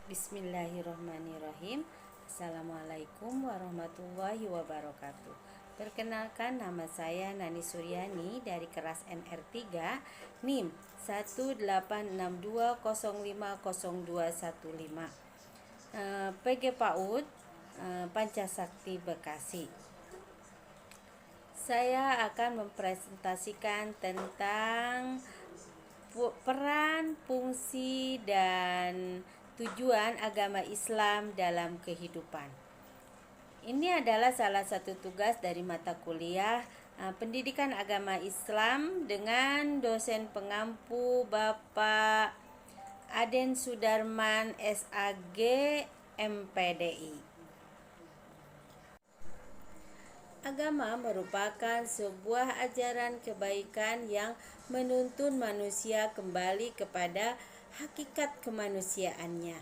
Bismillahirrahmanirrahim. Assalamualaikum warahmatullahi wabarakatuh. Perkenalkan, nama saya Nani Suryani dari kelas NR3 NIM 18620500215, PG PAUD Pancasakti Bekasi. Saya akan mempresentasikan tentang peran, fungsi, dan tujuan agama Islam dalam kehidupan. Ini adalah salah satu tugas dari mata kuliah Pendidikan Agama Islam dengan dosen pengampu Bapak Aden Sudarman SAG MPDI. Agama merupakan sebuah ajaran kebaikan yang menuntun manusia kembali kepada hakikat kemanusiaannya.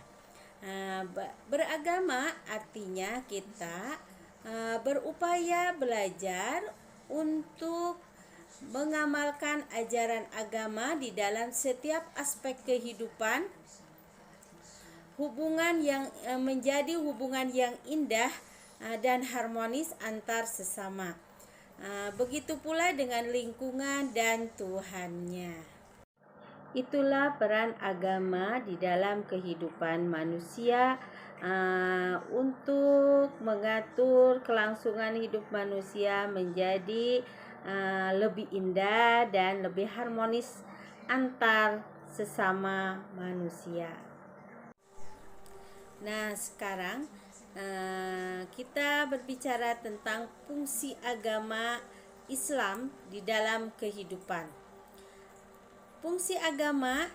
Beragama artinya kita berupaya belajar untuk mengamalkan ajaran agama di dalam setiap aspek kehidupan, hubungan yang menjadi hubungan yang indah dan harmonis antar sesama. Begitu pula dengan lingkungan dan Tuhannya. Itulah peran agama di dalam kehidupan manusia untuk mengatur kelangsungan hidup manusia menjadi lebih indah dan lebih harmonis antar sesama manusia. Nah, sekarang kita berbicara tentang fungsi agama Islam di dalam kehidupan. Fungsi agama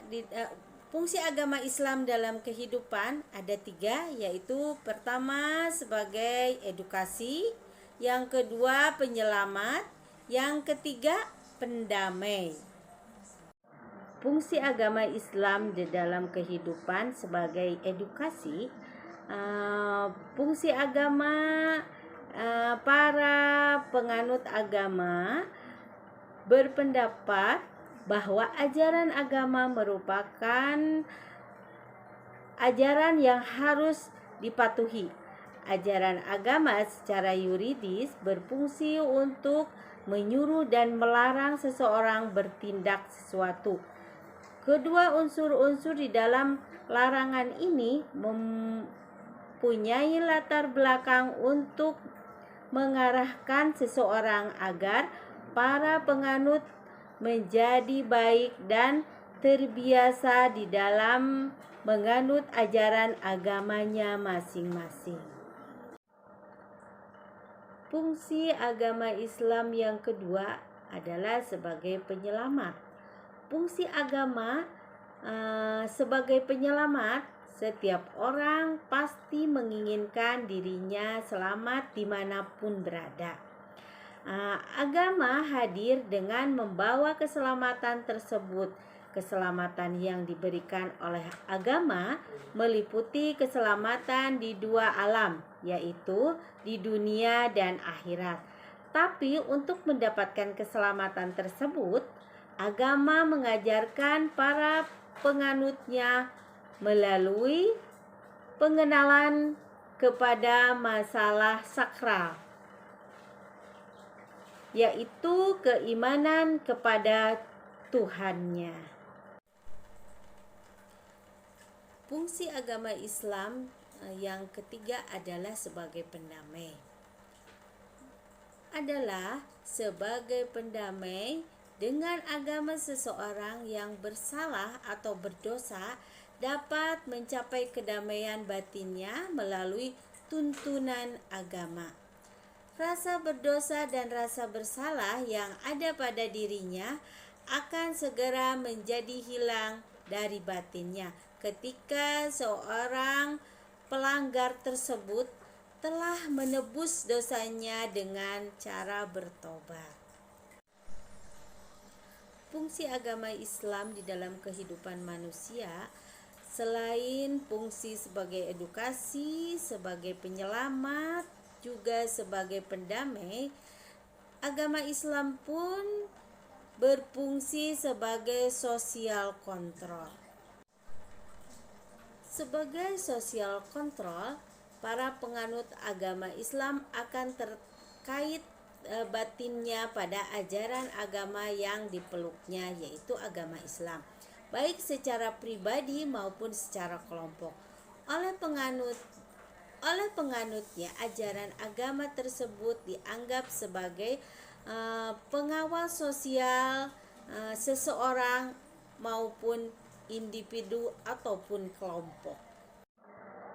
Islam dalam kehidupan ada 3, yaitu pertama sebagai edukasi, yang kedua penyelamat, yang ketiga pendamai. Fungsi agama Islam di dalam kehidupan sebagai edukasi, fungsi agama, para penganut agama berpendapat bahwa ajaran agama merupakan ajaran yang harus dipatuhi. Ajaran agama secara yuridis berfungsi untuk menyuruh dan melarang seseorang bertindak sesuatu. Kedua unsur-unsur di dalam larangan ini mempunyai latar belakang untuk mengarahkan seseorang agar para penganut menjadi baik dan terbiasa di dalam menganut ajaran agamanya masing-masing. Fungsi agama Islam yang kedua adalah sebagai penyelamat. Fungsi agama sebagai penyelamat, setiap orang pasti menginginkan dirinya selamat dimanapun berada. Agama hadir dengan membawa keselamatan tersebut. Keselamatan yang diberikan oleh agama meliputi keselamatan di 2 alam, yaitu di dunia dan akhirat. Tapi untuk mendapatkan keselamatan tersebut, agama mengajarkan para penganutnya melalui pengenalan kepada masalah sakral, yaitu keimanan kepada Tuhannya. Fungsi agama Islam yang ketiga adalah sebagai pendamai. Dengan agama seseorang yang bersalah atau berdosa dapat mencapai kedamaian batinnya melalui tuntunan agama. Rasa berdosa dan rasa bersalah yang ada pada dirinya akan segera menjadi hilang dari batinnya ketika seorang pelanggar tersebut telah menebus dosanya dengan cara bertobat. Fungsi agama Islam di dalam kehidupan manusia, selain fungsi sebagai edukasi, sebagai penyelamat, juga sebagai pendamai, agama Islam pun berfungsi sebagai sosial kontrol. Sebagai social control, para penganut agama Islam akan terkait batinnya pada ajaran agama yang dipeluknya, yaitu agama Islam, baik secara pribadi maupun secara kelompok. Oleh penganutnya, ajaran agama tersebut dianggap sebagai pengawal sosial seseorang maupun individu ataupun kelompok.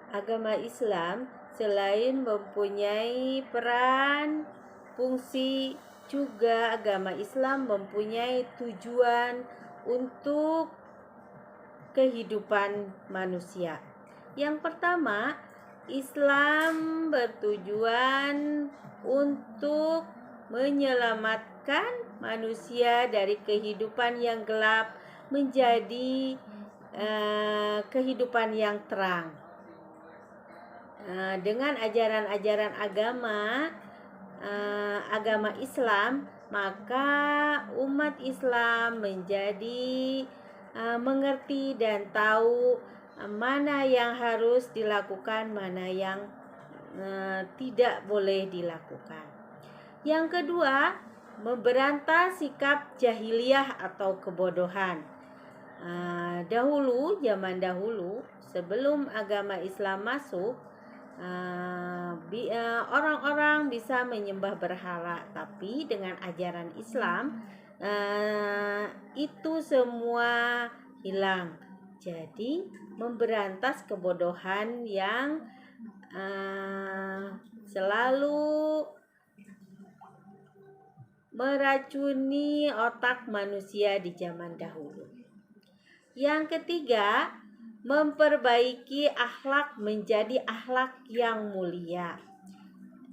Agama Islam selain mempunyai peran, fungsi, juga agama Islam mempunyai tujuan untuk kehidupan manusia. Yang pertama, Islam bertujuan untuk menyelamatkan manusia dari kehidupan yang gelap menjadi kehidupan yang terang. Dengan ajaran-ajaran agama Islam, maka umat Islam menjadi mengerti dan tahu mana yang harus dilakukan, mana yang tidak boleh dilakukan. Yang kedua, memberantas sikap jahiliyah atau kebodohan. Zaman dahulu sebelum agama Islam masuk, orang-orang bisa menyembah berhala, tapi dengan ajaran Islam itu semua hilang. Jadi memberantas kebodohan yang selalu meracuni otak manusia di zaman dahulu. Yang ketiga, memperbaiki akhlak menjadi akhlak yang mulia.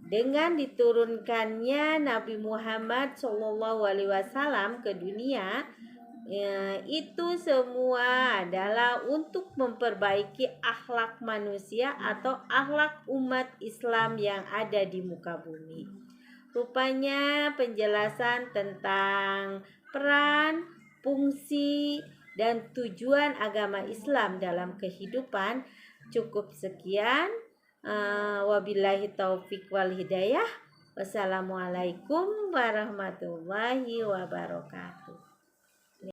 Dengan diturunkannya Nabi Muhammad SAW ke dunia, itu semua adalah untuk memperbaiki akhlak manusia atau akhlak umat Islam yang ada di muka bumi. Rupanya penjelasan tentang peran, fungsi, dan tujuan agama Islam dalam kehidupan cukup sekian. Wabillahi taufik wal hidayah. Wassalamualaikum warahmatullahi wabarakatuh.